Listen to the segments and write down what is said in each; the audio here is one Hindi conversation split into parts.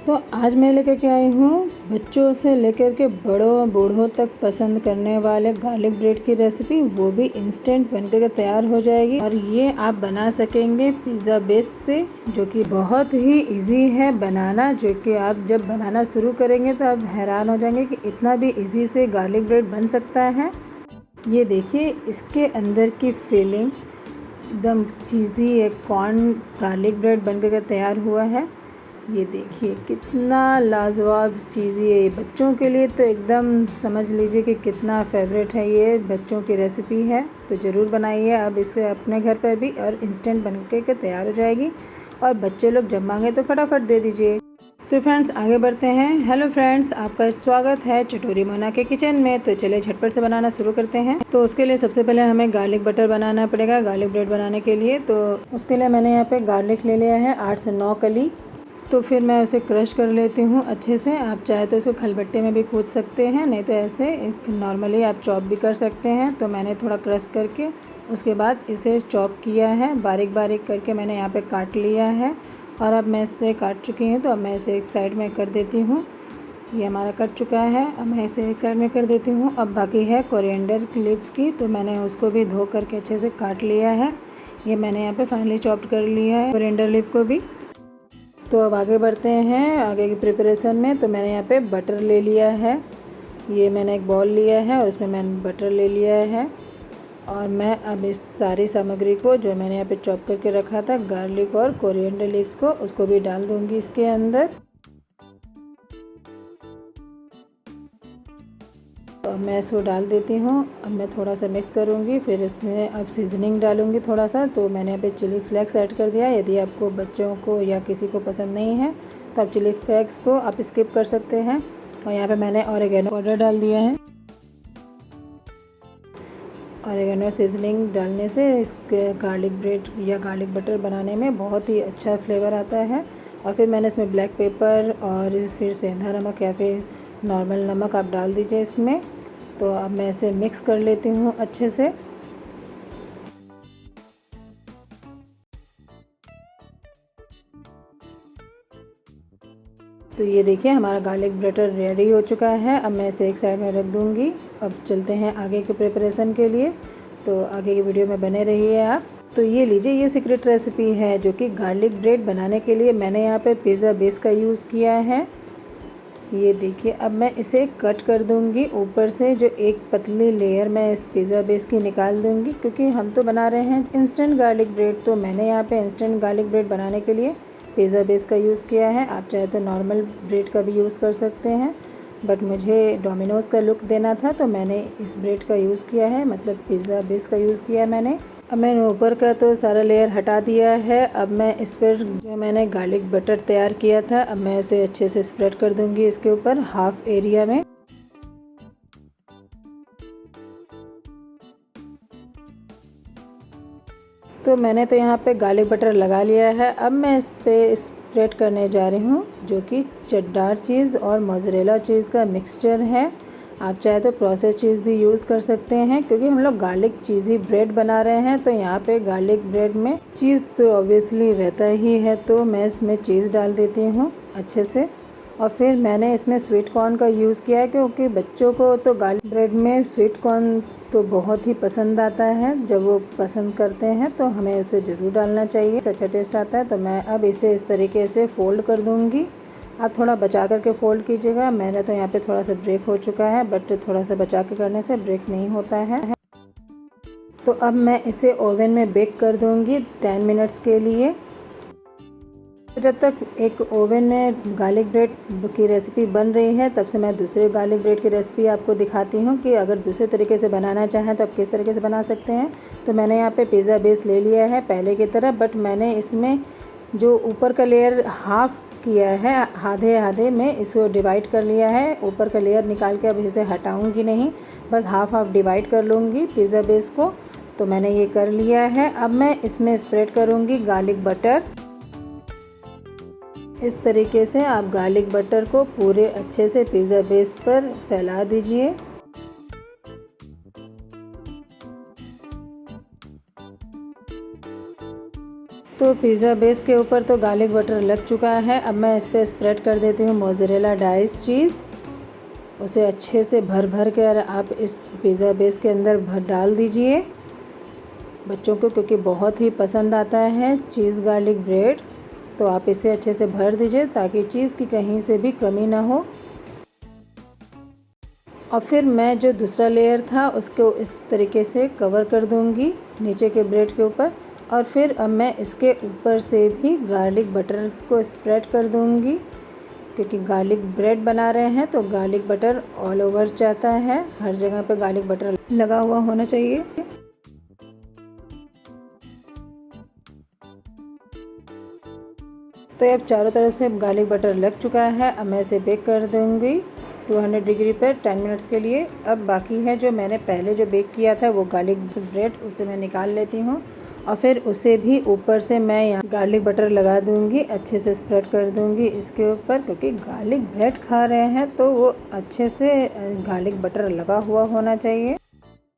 तो आज मैं लेकर के आई हूँ बच्चों से लेकर के बड़ों बूढ़ों तक पसंद करने वाले गार्लिक ब्रेड की रेसिपी, वो भी इंस्टेंट बनकर के तैयार हो जाएगी। और ये आप बना सकेंगे पिज़्ज़ा बेस से, जो कि बहुत ही इजी है बनाना, जो कि आप जब बनाना शुरू करेंगे तो आप हैरान हो जाएंगे कि इतना भी इजी से गार्लिक ब्रेड बन सकता है। ये देखिए, इसके अंदर की फिलिंग एकदम चीज़ी एक कॉर्न गार्लिक ब्रेड बनकर के तैयार हुआ है। ये देखिए कितना लाजवाब चीज़ है ये बच्चों के लिए, तो एकदम समझ लीजिए कि कितना फेवरेट है, ये बच्चों की रेसिपी है। तो ज़रूर बनाइए अब इसे अपने घर पर भी, और इंस्टेंट बन के तैयार हो जाएगी। और बच्चे लोग जब मांगे तो फटाफट दे दीजिए। तो फ्रेंड्स आगे बढ़ते हैं। हेलो फ्रेंड्स, आपका स्वागत है चटोरी मोना के किचन में। तो चलिए झटपट से बनाना शुरू करते हैं। तो उसके लिए सबसे पहले हमें गार्लिक बटर बनाना पड़ेगा गार्लिक ब्रेड बनाने के लिए। तो उसके लिए मैंने यहाँ पे गार्लिक ले लिया है 8 से 9 कली। तो फिर मैं उसे क्रश कर लेती हूँ अच्छे से। आप चाहे तो इसको खलबट्टे में भी कूद सकते हैं, नहीं तो ऐसे नॉर्मली आप चॉप भी कर सकते हैं। तो मैंने थोड़ा क्रश करके उसके बाद इसे चॉप किया है, बारीक बारीक करके मैंने यहाँ पे काट लिया है। और अब मैं इसे काट चुकी हूँ, तो अब मैं इसे एक साइड में कर देती हूँ। ये हमारा कट चुका है, अब मैं इसे एक साइड में कर देती हूँ। अब बाकी है कोरिएंडर लीव्स की, तो मैंने उसको भी धो करके अच्छे से काट लिया है। ये मैंने यहाँ पे फाइनली चॉप्ड कर लिया है कोरिएंडर लीव को भी। तो अब आगे बढ़ते हैं आगे की प्रिपरेशन में। तो मैंने यहाँ पे बटर ले लिया है, ये मैंने एक बॉल लिया है और उसमें मैंने बटर ले लिया है। और मैं अब इस सारी सामग्री को जो मैंने यहाँ पे चॉप करके रखा था गार्लिक और कोरिएंडर लीव्स को, उसको भी डाल दूँगी इसके अंदर। तो अब मैं इसको डाल देती हूँ। अब मैं थोड़ा सा मिक्स करूँगी, फिर इसमें अब सीजनिंग डालूँगी थोड़ा सा। तो मैंने यहाँ पे चिली फ्लेक्स ऐड कर दिया। यदि आपको बच्चों को या किसी को पसंद नहीं है तो आप चिली फ्लेक्स को आप स्किप कर सकते हैं। और यहाँ पे मैंने ऑरिगेनो पाउडर डाल दिया है। ऑरिगेनो सीजनिंग डालने से इस गार्लिक ब्रेड या गार्लिक बटर बनाने में बहुत ही अच्छा फ्लेवर आता है। और फिर मैंने इसमें ब्लैक पेपर और फिर सेंधा नमक या फिर नॉर्मल नमक आप डाल दीजिए इसमें। तो अब मैं इसे मिक्स कर लेती हूँ अच्छे से। तो ये देखिए हमारा गार्लिक बटर रेडी हो चुका है। अब मैं इसे एक साइड में रख दूँगी। अब चलते हैं आगे के प्रिपरेशन के लिए। तो आगे की वीडियो में बने रहिए आप। तो ये लीजिए, ये सीक्रेट रेसिपी है जो कि गार्लिक ब्रेड बनाने के लिए मैंने यहाँ पे पिज़्ज़ा बेस का यूज़ किया है। ये देखिए, अब मैं इसे कट कर दूंगी ऊपर से, जो एक पतली लेयर मैं इस पिज़्ज़ा बेस की निकाल दूंगी, क्योंकि हम तो बना रहे हैं इंस्टेंट गार्लिक ब्रेड। तो मैंने यहाँ पे इंस्टेंट गार्लिक ब्रेड बनाने के लिए पिज़्ज़ा बेस का यूज़ किया है। आप चाहे तो नॉर्मल ब्रेड का भी यूज़ कर सकते हैं, बट मुझे डोमिनोज़ का लुक देना था तो मैंने इस ब्रेड का यूज़ किया है, मतलब पिज़्ज़ा बेस का यूज़ किया है मैंने। अब मैंने ऊपर का तो सारा लेयर हटा दिया है। अब मैं इस पर जो मैंने गार्लिक बटर तैयार किया था, अब मैं उसे अच्छे से स्प्रेड कर दूंगी इसके ऊपर हाफ एरिया में। तो मैंने तो यहाँ पे गार्लिक बटर लगा लिया है। अब मैं इस पे स्प्रेड करने जा रही हूँ, जो कि चेडडर चीज़ और मोज़रेला चीज़ का मिक्सचर है। आप चाहे तो प्रोसेस चीज़ भी यूज़ कर सकते हैं, क्योंकि हम लोग गार्लिक चीज़ी ब्रेड बना रहे हैं। तो यहाँ पे गार्लिक ब्रेड में चीज़ तो ऑब्वियसली रहता ही है, तो मैं इसमें चीज़ डाल देती हूँ अच्छे से। और फिर मैंने इसमें स्वीट कॉर्न का यूज़ किया है, क्योंकि बच्चों को तो गार्लिक ब्रेड में स्वीट कॉर्न तो बहुत ही पसंद आता है। जब वो पसंद करते हैं तो हमें उसे ज़रूर डालना चाहिए, अच्छा टेस्ट आता है। तो मैं अब इसे इस तरीके से फ़ोल्ड कर दूँगी। आप थोड़ा बचा करके फ़ोल्ड कीजिएगा। मैंने तो यहाँ पे थोड़ा सा ब्रेक हो चुका है, बट थोड़ा सा बचा के करने से ब्रेक नहीं होता है। तो अब मैं इसे ओवन में बेक कर दूँगी 10 मिनट्स के लिए। तो जब तक एक ओवन में गार्लिक ब्रेड की रेसिपी बन रही है, तब से मैं दूसरे गार्लिक ब्रेड की रेसिपी आपको दिखाती हूँ कि अगर दूसरे तरीके से बनाना चाहें तो आप किस तरीके से बना सकते हैं। तो मैंने यहाँ पे पिज़्ज़ा बेस ले लिया है पहले की तरह, बट मैंने इसमें जो ऊपर का लेयर हाफ़ किया है, आधे आधे में इसको डिवाइड कर लिया है। ऊपर का लेयर निकाल के अब इसे हटाऊँगी नहीं, बस हाफ़ हाफ़ डिवाइड कर लूँगी पिज़्ज़ा बेस को। तो मैंने ये कर लिया है। अब मैं इसमें स्प्रेड करूँगी गार्लिक बटर। इस तरीके से आप गार्लिक बटर को पूरे अच्छे से पिज़्ज़ा बेस पर फैला दीजिए। तो पिज़्ज़ा बेस के ऊपर तो गार्लिक बटर लग चुका है। अब मैं इस पर स्प्रेड कर देती हूँ मोज़रेला डाइस चीज़। उसे अच्छे से भर भर कर आप इस पिज़्ज़ा बेस के अंदर डाल दीजिए बच्चों को, क्योंकि बहुत ही पसंद आता है चीज़ गार्लिक ब्रेड। तो आप इसे अच्छे से भर दीजिए ताकि चीज़ की कहीं से भी कमी ना हो। और फिर मैं जो दूसरा लेयर था उसको इस तरीके से कवर कर दूंगी नीचे के ब्रेड के ऊपर। और फिर अब मैं इसके ऊपर से भी गार्लिक बटर को स्प्रेड कर दूंगी, क्योंकि गार्लिक ब्रेड बना रहे हैं तो गार्लिक बटर ऑल ओवर जाता है, हर जगह पे गार्लिक बटर लगा हुआ होना चाहिए। तो अब चारों तरफ से गार्लिक बटर लग चुका है। अब मैं इसे बेक कर दूंगी 200 डिग्री पर 10 मिनट्स के लिए। अब बाकी है जो मैंने पहले जो बेक किया था वो गार्लिक ब्रेड, उसे मैं निकाल लेती हूँ और फिर उसे भी ऊपर से मैं यहाँ गार्लिक बटर लगा दूँगी, अच्छे से स्प्रेड कर दूँगी इसके ऊपर, क्योंकि गार्लिक ब्रेड खा रहे हैं तो वो अच्छे से गार्लिक बटर लगा हुआ होना चाहिए।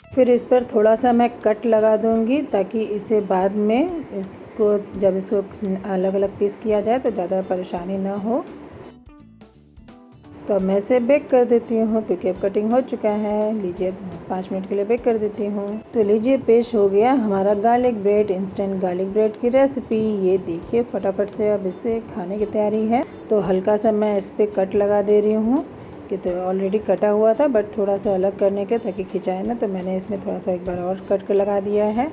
फिर इस पर थोड़ा सा मैं कट लगा दूँगी ताकि इसे बाद में जब इसको अलग अलग पीस किया जाए तो ज़्यादा परेशानी ना हो। तो अब मैं इसे बेक कर देती हूँ, क्योंकि अब कटिंग हो चुका है। लीजिए 5 मिनट के लिए बेक कर देती हूँ। तो लीजिए पेश हो गया हमारा garlic bread, instant garlic bread की रेसिपी। ये देखिए फटाफट से अब इससे खाने की तैयारी है। तो हल्का सा मैं इस पर कट लगा दे रही हूँ, कि तो ऑलरेडी कटा हुआ था बट थोड़ा सा अलग करने के ताकि खिंचाए ना, तो मैंने इसमें थोड़ा सा एक बार और कट कर लगा दिया है।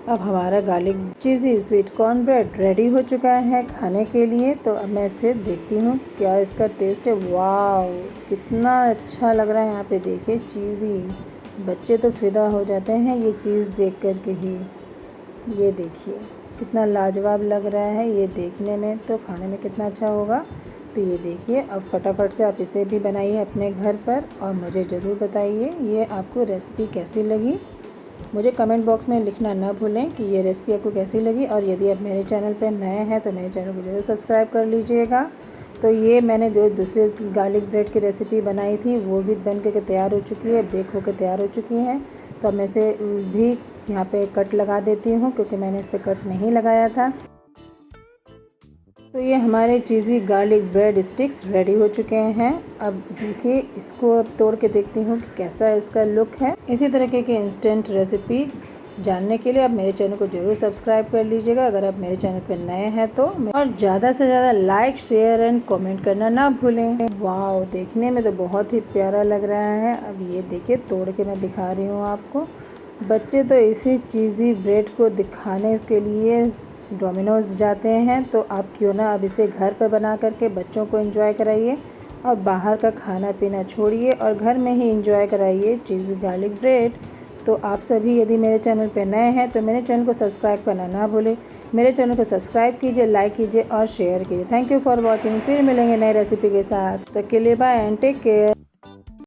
अब हमारा गार्लिक चीज़ी स्वीट कॉर्न ब्रेड रेडी हो चुका है खाने के लिए। तो अब मैं इसे देखती हूँ क्या इसका टेस्ट है। वाव, कितना अच्छा लग रहा है। यहाँ पे देखिए चीज़ी, बच्चे तो फिदा हो जाते हैं ये चीज़ देख कर के ही। ये देखिए कितना लाजवाब लग रहा है ये देखने में, तो खाने में कितना अच्छा होगा। तो ये देखिए अब फटाफट से आप इसे भी बनाइए अपने घर पर और मुझे ज़रूर बताइए ये आपको रेसिपी कैसी लगी। मुझे कमेंट बॉक्स में लिखना ना भूलें कि ये रेसिपी आपको कैसी लगी। और यदि आप मेरे चैनल पर नए हैं तो मेरे चैनल को जरूर सब्सक्राइब कर लीजिएगा। तो ये मैंने जो दूसरे गार्लिक ब्रेड की रेसिपी बनाई थी वो भी बन के तैयार हो चुकी है, बेक होकर तैयार हो चुकी है। तो अब मैं इसे भी यहाँ पे कट लगा देती हूँ, क्योंकि मैंने इस पर कट नहीं लगाया था। तो ये हमारे चीज़ी गार्लिक ब्रेड स्टिक्स रेडी हो चुके हैं। अब देखिए इसको अब तोड़ के देखती हूँ कि कैसा इसका लुक है। इसी तरीके की इंस्टेंट रेसिपी जानने के लिए आप मेरे चैनल को जरूर सब्सक्राइब कर लीजिएगा अगर आप मेरे चैनल पर नए हैं तो। और ज़्यादा से ज़्यादा लाइक, शेयर एंड कमेंट करना ना भूलें। वाह, देखने में तो बहुत ही प्यारा लग रहा है। अब ये देखिए तोड़ के मैं दिखा रही हूँ आपको। बच्चे तो इसी चीज़ी ब्रेड को दिखाने के लिए डोमिनोज़ जाते हैं, तो आप क्यों ना अब इसे घर पर बना करके बच्चों को एंजॉय कराइए और बाहर का खाना पीना छोड़िए और घर में ही एंजॉय कराइए चीज़ी गार्लिक ब्रेड। तो आप सभी यदि मेरे चैनल पर नए हैं तो मेरे चैनल को सब्सक्राइब करना ना भूलें। मेरे चैनल को सब्सक्राइब कीजिए, लाइक कीजिए और शेयर कीजिए। Thank you for watching. फिर मिलेंगे नई रेसिपी के साथ। तब के लिए बाय एंड टेक केयर।